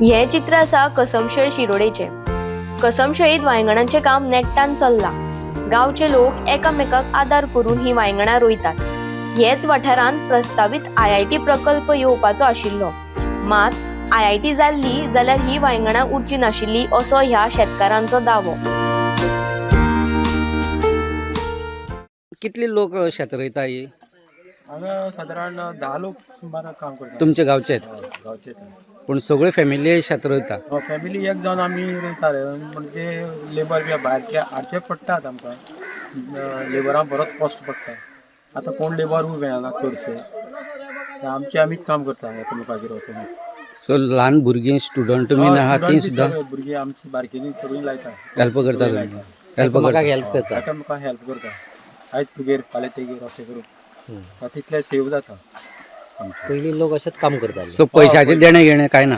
हे चित्र आसा कसमशेळ शिरोडेचे। कसमशेळीत वांयगणांचे काम नेट्टान चल्ला। गांवचे लोक एकामेकाक आदार करून ही वांयगणां रोयतात। हेच वाठारांत प्रस्तावित IIT प्रकल्प येवपाचो आशिल्लो, मात IIT जाल्ली जाल्यार ही वांयगणां उरची नाशिल्ली असो ह्या शेतकारांचो दावो। कितले लोक शेत रोयता ही? हांगा साधारण 10 लोक सुमार काम करतात। तुमचे गावचे गावचे पण सगळे फॅमिली शेत रोयता? फॅमिली एक जावन आमी रोयताले, म्हणजे लेबर बी भायरचे हाडचे पडटात आमकां। लेबरांक बरोच कॉस्ट पडटा। आतां कोण लेबर उबे ना चडशे, आमचे आमीच काम करता एकामेकागेर वचून। सो ल्हान भुरगीं स्टुडंट बीन आहा ती सुद्दां भुरगीं आमची बारकेली सगळीं लायता, हेल्प करता? हेल्प करता? एकामेकाक हेल्प करता। आयज तुगेर फाल्यां तेगेर अशें करून तितले सेव जाता। पयलीं लोक अशेंच काम करताले। सो पैशाचे देणे घेणे काय ना?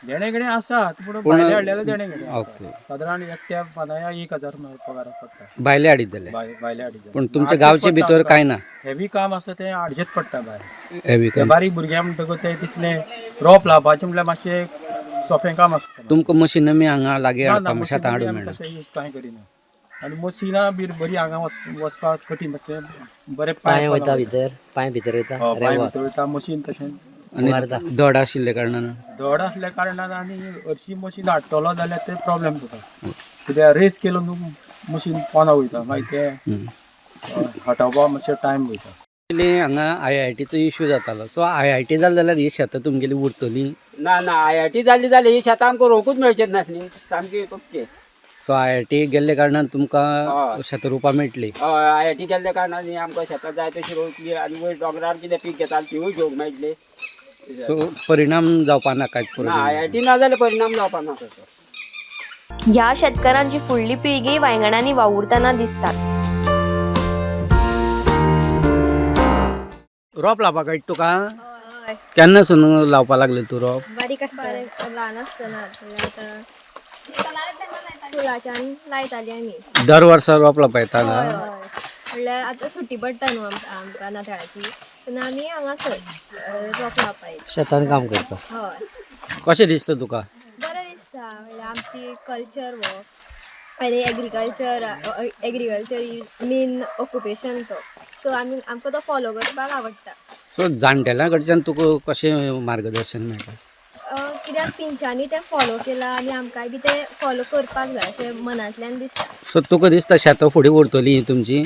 देणे घेणे आसात, पूण भायले हाडलेले देणे घेणे ओके। साधारण एकट्या पानाया 1000 पगार पडटा। भायले हाडीत जाले भायले हाडीत पण तुमच्या गावचे भितर काय ना? हेवी काम आसा तें हाडचेच पडटा भायर। हेवी ते बारीक भुरग्यां म्हणटकूच ते तितले रोप लावपाचें म्हणल्यार मातशें सोंपें काम आसता। तुमकां मशीन आमी हांगा लागीं हाडपा शेतां हाडूंक मेळना? तशें यूज कांय करिना। आनी मशिनां बी बरी हांगा वचपाक कठीण, अशें बरें पांय वयता भितर, पांय भितर वयता, मशीन तशें आनी धड आशिल्ले कारणान धड असल्या कारणान आनी हरशी मशीन हाडटलो जाल्यार ते प्रॉब्लेम जाता। कित्याक रेस केलो न्हू मशीन पोना वयता, मागीर ते हटोवपाक मातशें टायम वयता। पयलीं हांगा IITचो इश्यू जातालो, सो IIT जालें जाल्यार ही शेतां तुमगेली उरतली? ना IIT जाली जाल्यार ही शेतां आमकां रोवंकूच मेळचेच नासली, सामकी पक्के। सो IIT गेल्ले कारणान तुमकां शेतां रोवपा मेळटली? IIT गेल्ल्या कारणान आमकां शेतां जाय तशी रोवतली आनी वयर दोंगरार कितें पीक घेताले तिवूय घेवंक मेळटली। सो परिणाम जावपा ना कांयच? IIT ना जाल्यार परिणाम जावपा ना तसो। ह्या शेतकारांची फुडली पिळगी वांयगणांनी वावुरताना दिसतात। रोप लावपाक कळटा तुका? केन्नासून लावपा लागले तूं रोप? बारीक आसतना, ल्हान आसतना स्कुलाच्यान लायताली आमी। दर वर्सा रोप लावपा येता ना? म्हणल्यार आतां सुटी पडटा न्हू आमकां नाताळाची, तेन्ना आमी हांगासर रोप लावपा येता। शेतान काम करता। हय, कशें दिसता तुका? बरें दिसता। म्हणल्यार आमची कल्चर हो आनी एग्रीकल्चर मेन ऑक्युपेशन तो, सो आमकां तो फॉलो करपाक आवडटा। सो जाणटेल्यां कडच्यान तुका कशें मार्गदर्शन मेळटा? कित्याक तेंच्यांनी तें फॉलो केलां आनी आमकांय बी तें फॉलो करपाक जाय अशें मनांतल्यान दिसता। सो तुका दिसता शेतां फुडें उरतली तुमची?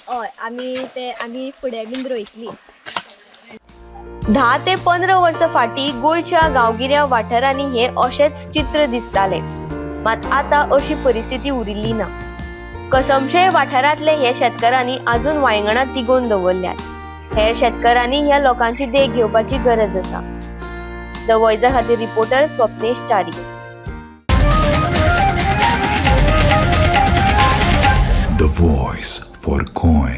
हय, आमी फुडें बीन रोयतली। 10 ते 15 वर्सां फाटीं गोंयच्या गांवगिऱ्या वाठारांनी हे अशेच चित्र दिसताले, मात आतां अशी परिस्थिती उरिल्ली ना। कसमशेळ वाठारांतले हे शेतकारांनी आजून वांयगणां तिगोवन दवरल्यात। हेर शेतकारांनी ह्या लोकांची देख घेवपाची गरज आसा। द वॉयसा खातीर reporter Swapnesh Chari. The Voice for Goy.